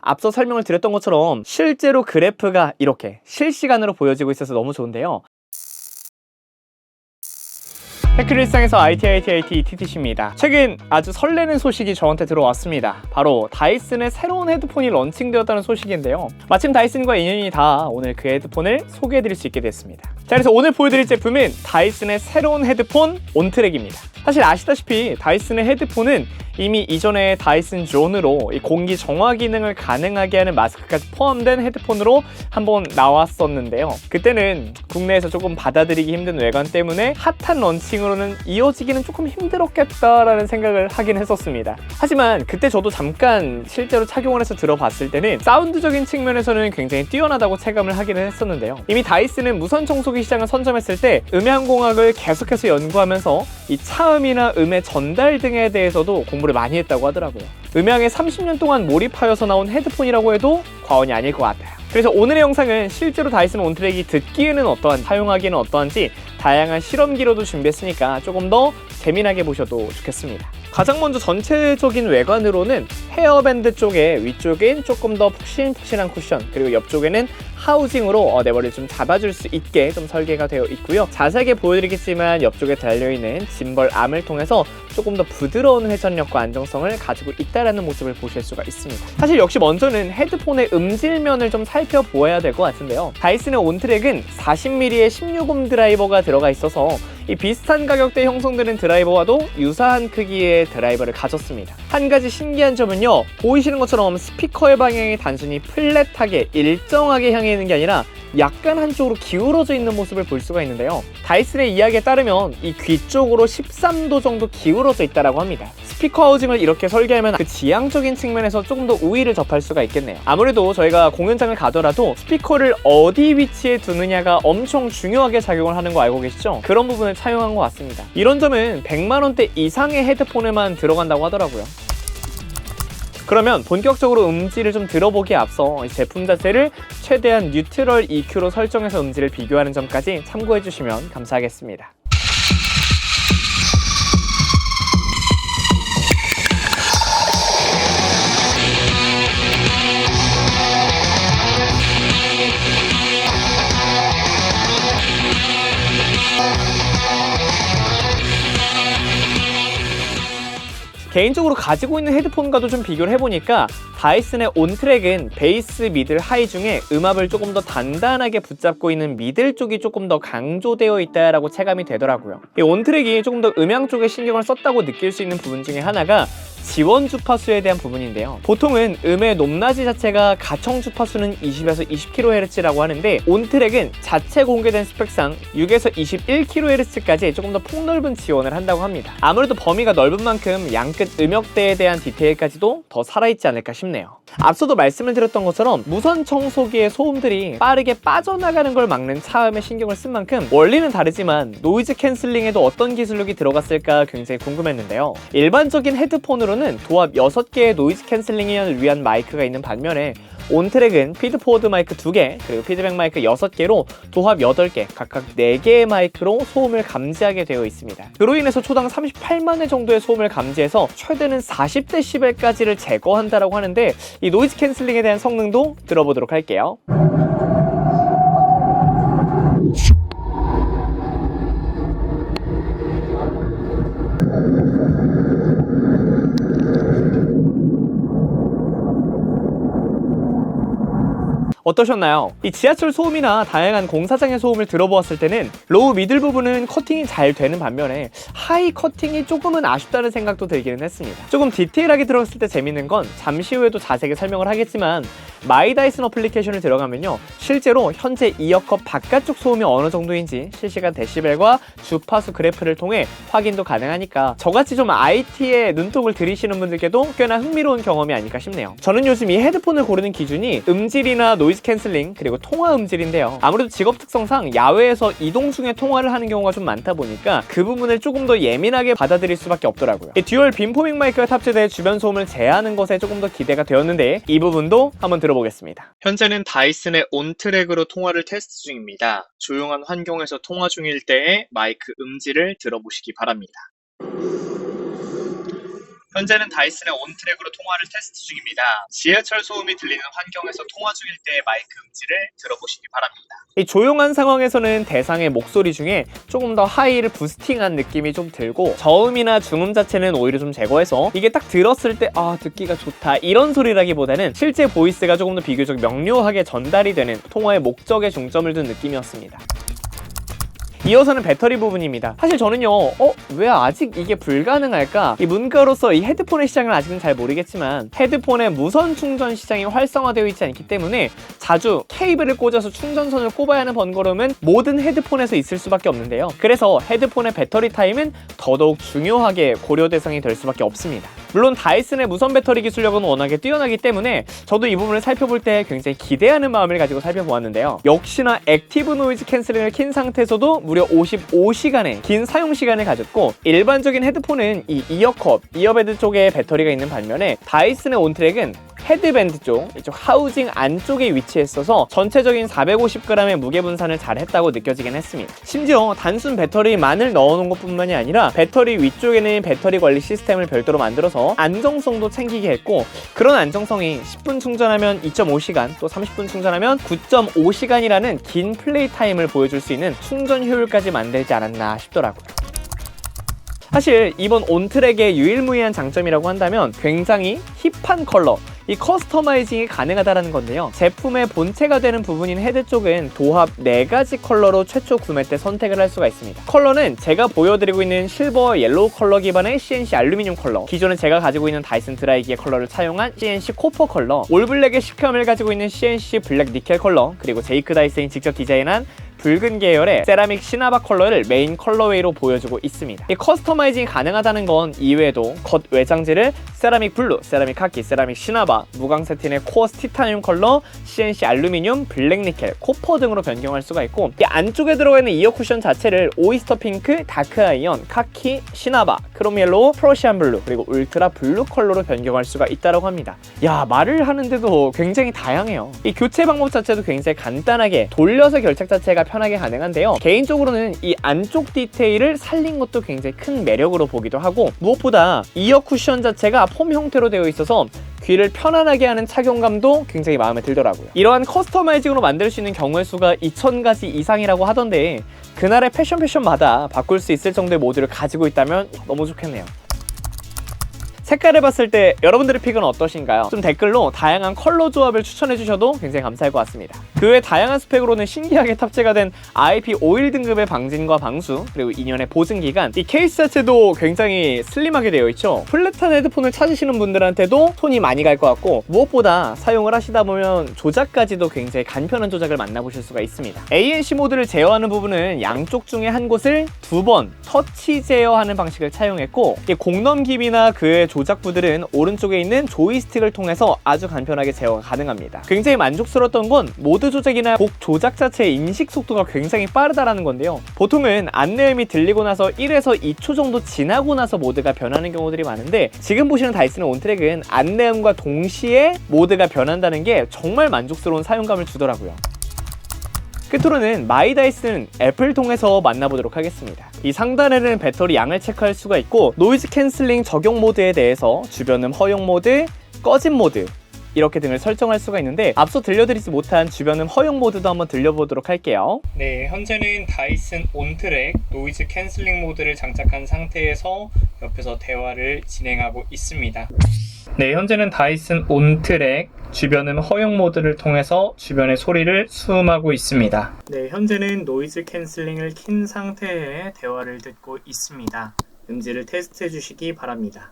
앞서 설명을 드렸던 것처럼 실제로 그래프가 이렇게 실시간으로 보여지고 있어서 너무 좋은데요. 테크일상에서 IT TTC입니다. 최근 아주 설레는 소식이 저한테 들어왔습니다. 바로 다이슨의 새로운 헤드폰이 런칭되었다는 소식인데요. 마침 다이슨과 인연이 다 오늘 그 헤드폰을 소개해드릴 수 있게 됐습니다. 자, 그래서 오늘 보여드릴 제품은 다이슨의 새로운 헤드폰 온트랙입니다. 사실 아시다시피 다이슨의 헤드폰은 이미 이전에 다이슨 존으로 이 공기 정화 기능을 가능하게 하는 마스크까지 포함된 헤드폰으로 한번 나왔었는데요. 그때는 국내에서 조금 받아들이기 힘든 외관 때문에 핫한 런칭으로는 이어지기는 조금 힘들었겠다라는 생각을 하긴 했었습니다. 하지만 그때 저도 잠깐 실제로 착용을 해서 들어봤을 때는 사운드적인 측면에서는 굉장히 뛰어나다고 체감을 하기는 했었는데요. 이미 다이슨은 무선 청소기 시장을 선점했을 때 음향공학을 계속해서 연구하면서 이 차음이나 음의 전달 등에 대해서도 공부를 많이 했다고 하더라고요. 음향에 30년 동안 몰입하여서 나온 헤드폰이라고 해도 과언이 아닐 것 같아요. 그래서 오늘의 영상은 실제로 다이슨 온트랙이 듣기에는 어떠한, 사용하기에는 어떠한지 다양한 실험기로도 준비했으니까 조금 더 재미나게 보셔도 좋겠습니다. 가장 먼저 전체적인 외관으로는 헤어밴드 쪽에 위쪽엔 조금 더 푹신푹신한 쿠션, 그리고 옆쪽에는 하우징으로 내 머리를 좀 잡아줄 수 있게 좀 설계가 되어 있고요. 자세하게 보여드리겠지만 옆쪽에 달려있는 짐벌 암을 통해서 조금 더 부드러운 회전력과 안정성을 가지고 있다는 모습을 보실 수가 있습니다. 사실 역시 먼저는 헤드폰의 음질면을 좀 살펴보아야 될 것 같은데요. 다이슨의 온트랙은 40mm의 16옴 드라이버가 들어가 있어서 이 비슷한 가격대에 형성되는 드라이버와도 유사한 크기의 드라이버를 가졌습니다. 한 가지 신기한 점은요, 보이시는 것처럼 스피커의 방향이 단순히 플랫하게 일정하게 향해 있는 게 아니라 약간 한쪽으로 기울어져 있는 모습을 볼 수가 있는데요. 다이슨의 이야기에 따르면 이 귀 쪽으로 13도 정도 기울어져 있다고 합니다. 스피커 하우징을 이렇게 설계하면 그 지향적인 측면에서 조금 더 우위를 접할 수가 있겠네요. 아무래도 저희가 공연장을 가더라도 스피커를 어디 위치에 두느냐가 엄청 중요하게 작용을 하는 거 알고 계시죠? 그런 부분을 차용한 것 같습니다. 이런 점은 100만원대 이상의 헤드폰에만 들어간다고 하더라고요. 그러면 본격적으로 음질을 좀 들어보기에 앞서 제품 자체를 최대한 뉴트럴 EQ로 설정해서 음질을 비교하는 점까지 참고해 주시면 감사하겠습니다. 개인적으로 가지고 있는 헤드폰과도 좀 비교를 해보니까 다이슨의 온트랙은 베이스, 미들, 하이 중에 음압을 조금 더 단단하게 붙잡고 있는 미들 쪽이 조금 더 강조되어 있다라고 체감이 되더라고요. 이 온트랙이 조금 더 음향 쪽에 신경을 썼다고 느낄 수 있는 부분 중에 하나가 지원 주파수에 대한 부분인데요. 보통은 음의 높낮이 자체가 가청 주파수는 20에서 20kHz라고 하는데 온트랙은 자체 공개된 스펙상 6에서 21kHz까지 조금 더 폭넓은 지원을 한다고 합니다. 아무래도 범위가 넓은 만큼 양끝 음역대에 대한 디테일까지도 더 살아있지 않을까 싶네요. 앞서도 말씀을 드렸던 것처럼 무선 청소기의 소음들이 빠르게 빠져나가는 걸 막는 차음에 신경을 쓴 만큼 원리는 다르지만 노이즈 캔슬링에도 어떤 기술력이 들어갔을까 굉장히 궁금했는데요. 일반적인 헤드폰으로는 도합 6개의 노이즈 캔슬링을 위한 마이크가 있는 반면에 온트랙은 피드포워드 마이크 2개, 그리고 피드백 마이크 6개로 도합 8개, 각각 4개의 마이크로 소음을 감지하게 되어 있습니다. 그로 인해서 초당 38만 회 정도의 소음을 감지해서 최대는 40dB까지를 제거한다고 하는데 이 노이즈 캔슬링에 대한 성능도 들어보도록 할게요. 어떠셨나요? 이 지하철 소음이나 다양한 공사장의 소음을 들어보았을 때는 로우 미들 부분은 커팅이 잘 되는 반면에 하이 커팅이 조금은 아쉽다는 생각도 들기는 했습니다. 조금 디테일하게 들어갔을 때 재밌는 건 잠시 후에도 자세하게 설명을 하겠지만 마이 다이슨 어플리케이션을 들어가면요, 실제로 현재 이어컵 바깥쪽 소음이 어느 정도인지 실시간 데시벨과 주파수 그래프를 통해 확인도 가능하니까 저같이 좀 IT에 눈독을 들이시는 분들께도 꽤나 흥미로운 경험이 아닐까 싶네요. 저는 요즘 이 헤드폰을 고르는 기준이 음질이나 노이즈 캔슬링, 그리고 통화 음질인데요. 아무래도 직업 특성상 야외에서 이동 중에 통화를 하는 경우가 좀 많다 보니까 그 부분을 조금 더 예민하게 받아들일 수밖에 없더라고요. 이 듀얼 빔포밍 마이크가 탑재돼 주변 소음을 제어하는 것에 조금 더 기대가 되었는데 이 부분도 한번 들어보겠습니다. 현재는 다이슨의 온트랙으로 통화를 테스트 중입니다. 조용한 환경에서 통화 중일 때의 마이크 음질을 들어보시기 바랍니다. 현재는 다이슨의 온트랙으로 통화를 테스트 중입니다. 지하철 소음이 들리는 환경에서 통화 중일 때 마이크 음질을 들어보시기 바랍니다. 이 조용한 상황에서는 대상의 목소리 중에 조금 더 하이를 부스팅한 느낌이 좀 들고 저음이나 중음 자체는 오히려 좀 제거해서 이게 딱 들었을 때 듣기가 좋다 이런 소리라기보다는 실제 보이스가 조금 더 비교적 명료하게 전달이 되는 통화의 목적에 중점을 둔 느낌이었습니다. 이어서는 배터리 부분입니다. 사실 저는요 왜 아직 이게 불가능할까? 이 문가로서 이 헤드폰의 시장을 아직은 잘 모르겠지만 헤드폰의 무선 충전 시장이 활성화되어 있지 않기 때문에 자주 케이블을 꽂아서 충전선을 꼽아야 하는 번거로움은 모든 헤드폰에서 있을 수밖에 없는데요. 그래서 헤드폰의 배터리 타임은 더더욱 중요하게 고려 대상이 될 수밖에 없습니다. 물론 다이슨의 무선 배터리 기술력은 워낙에 뛰어나기 때문에 저도 이 부분을 살펴볼 때 굉장히 기대하는 마음을 가지고 살펴보았는데요. 역시나 액티브 노이즈 캔슬링을 킨 상태에서도 무려 55시간의 긴 사용 시간을 가졌고 일반적인 헤드폰은 이 이어컵, 이어베드 쪽에 배터리가 있는 반면에 다이슨의 온트랙은 헤드밴드 쪽, 이쪽 하우징 안쪽에 위치했어서 전체적인 450g의 무게 분산을 잘 했다고 느껴지긴 했습니다. 심지어 단순 배터리만을 넣어놓은 것 뿐만이 아니라 배터리 위쪽에는 배터리 관리 시스템을 별도로 만들어서 안정성도 챙기게 했고 그런 안정성이 10분 충전하면 2.5시간 또 30분 충전하면 9.5시간이라는 긴 플레이 타임을 보여줄 수 있는 충전 효율까지 만들지 않았나 싶더라고요. 사실 이번 온트랙의 유일무이한 장점이라고 한다면 굉장히 힙한 컬러, 이 커스터마이징이 가능하다는 건데요. 제품의 본체가 되는 부분인 헤드 쪽은 도합 4가지 컬러로 최초 구매 때 선택을 할 수가 있습니다. 컬러는 제가 보여드리고 있는 실버 옐로우 컬러 기반의 CNC 알루미늄 컬러, 기존에 제가 가지고 있는 다이슨 드라이기의 컬러를 차용한 CNC 코퍼 컬러, 올블랙의 식감을 가지고 있는 CNC 블랙 니켈 컬러, 그리고 제이크 다이슨이 직접 디자인한 붉은 계열의 세라믹 시나바 컬러를 메인 컬러웨이로 보여주고 있습니다. 이 커스터마이징이 가능하다는 건 이외에도 겉 외장재를 세라믹 블루, 세라믹 카키, 세라믹 시나바, 무광 세틴의 코어스 티타늄 컬러, CNC 알루미늄, 블랙 니켈, 코퍼 등으로 변경할 수가 있고 이 안쪽에 들어가 있는 이어 쿠션 자체를 오이스터 핑크, 다크 아이언, 카키, 시나바, 크롬 옐로우, 프로시안 블루, 그리고 울트라 블루 컬러로 변경할 수가 있다고 합니다. 야, 말을 하는데도 굉장히 다양해요. 이 교체 방법 자체도 굉장히 간단하게 돌려서 결착 자체가 편하게 가능한데요. 개인적으로는 이 안쪽 디테일을 살린 것도 굉장히 큰 매력으로 보기도 하고 무엇보다 이어 쿠션 자체가 폼 형태로 되어 있어서 귀를 편안하게 하는 착용감도 굉장히 마음에 들더라고요. 이러한 커스터마이징으로 만들 수 있는 경우의 수가 2000가지 이상이라고 하던데 그날의 패션마다 바꿀 수 있을 정도의 모드를 가지고 있다면 너무 좋겠네요. 색깔을 봤을 때 여러분들의 픽은 어떠신가요? 좀 댓글로 다양한 컬러 조합을 추천해주셔도 굉장히 감사할 것 같습니다. 그 외 다양한 스펙으로는 신기하게 탑재가 된 IP51 등급의 방진과 방수, 그리고 2년의 보증 기간, 이 케이스 자체도 굉장히 슬림하게 되어 있죠. 플랫한 헤드폰을 찾으시는 분들한테도 손이 많이 갈 것 같고 무엇보다 사용을 하시다 보면 조작까지도 굉장히 간편한 조작을 만나보실 수가 있습니다. ANC 모드를 제어하는 부분은 양쪽 중에 한 곳을 2번 터치 제어하는 방식을 차용했고 공넘김이나 그의 조작부들은 오른쪽에 있는 조이스틱을 통해서 아주 간편하게 제어가 가능합니다. 굉장히 만족스러웠던 건 모드 조작이나 곡 조작 자체의 인식 속도가 굉장히 빠르다라는 건데요. 보통은 안내음이 들리고 나서 1에서 2초 정도 지나고 나서 모드가 변하는 경우들이 많은데 지금 보시는 다이슨 온트랙은 안내음과 동시에 모드가 변한다는 게 정말 만족스러운 사용감을 주더라고요. 끝으로는 마이 다이슨 앱을 통해서 만나보도록 하겠습니다. 이 상단에는 배터리 양을 체크할 수가 있고 노이즈 캔슬링 적용 모드에 대해서 주변음 허용 모드, 꺼짐 모드 이렇게 등을 설정할 수가 있는데 앞서 들려드리지 못한 주변음 허용 모드도 한번 들려보도록 할게요. 네, 현재는 다이슨 온트랙 노이즈 캔슬링 모드를 장착한 상태에서 옆에서 대화를 진행하고 있습니다. 네, 현재는 다이슨 온트랙 주변음 허용 모드를 통해서 주변의 소리를 수음하고 있습니다. 네, 현재는 노이즈 캔슬링을 킨 상태의 대화를 듣고 있습니다. 음질을 테스트해 주시기 바랍니다.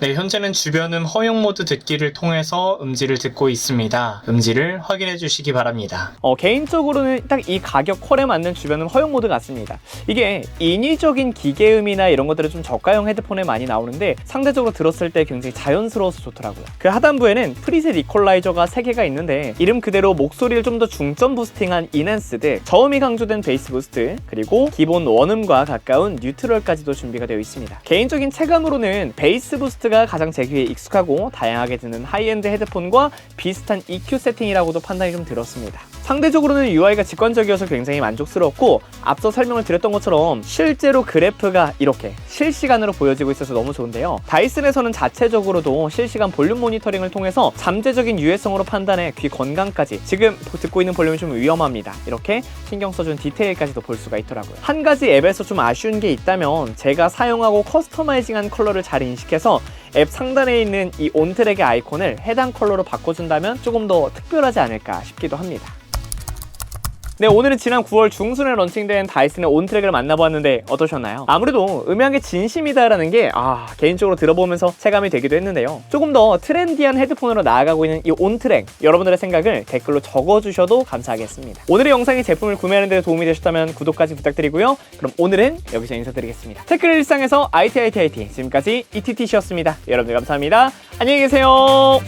네, 현재는 주변음 허용 모드 듣기를 통해서 음질을 듣고 있습니다. 음질을 확인해 주시기 바랍니다. 개인적으로는 딱 이 가격 퀄에 맞는 주변음 허용 모드 같습니다. 이게 인위적인 기계음이나 이런 것들은 좀 저가형 헤드폰에 많이 나오는데 상대적으로 들었을 때 굉장히 자연스러워서 좋더라고요. 그 하단부에는 프리셋 이퀄라이저가 3개가 있는데 이름 그대로 목소리를 좀 더 중점 부스팅한 인핸스드, 저음이 강조된 베이스 부스트, 그리고 기본 원음과 가까운 뉴트럴까지도 준비가 되어 있습니다. 개인적인 체감으로는 베이스 부스트가 가장 제 귀에 익숙하고 다양하게 듣는 하이엔드 헤드폰과 비슷한 EQ 세팅이라고도 판단이 좀 들었습니다. 상대적으로는 UI가 직관적이어서 굉장히 만족스러웠고 앞서 설명을 드렸던 것처럼 실제로 그래프가 이렇게 실시간으로 보여지고 있어서 너무 좋은데요. 다이슨에서는 자체적으로도 실시간 볼륨 모니터링을 통해서 잠재적인 유해성으로 판단해 귀 건강까지, 지금 듣고 있는 볼륨이 좀 위험합니다, 이렇게 신경 써준 디테일까지도 볼 수가 있더라고요. 한 가지 앱에서 좀 아쉬운 게 있다면 제가 사용하고 커스터마이징한 컬러를 잘 인식해서 앱 상단에 있는 이 온트랙의 아이콘을 해당 컬러로 바꿔준다면 조금 더 특별하지 않을까 싶기도 합니다. 네, 오늘은 지난 9월 중순에 런칭된 다이슨의 온트랙을 만나보았는데 어떠셨나요? 아무래도 음향에 진심이다라는 게 개인적으로 들어보면서 체감이 되기도 했는데요. 조금 더 트렌디한 헤드폰으로 나아가고 있는 이 온트랙, 여러분들의 생각을 댓글로 적어주셔도 감사하겠습니다. 오늘의 영상이 제품을 구매하는 데 도움이 되셨다면 구독까지 부탁드리고요. 그럼 오늘은 여기서 인사드리겠습니다. 테크를 일상에서 IT 지금까지 ETTC였습니다. 여러분들 감사합니다. 안녕히 계세요.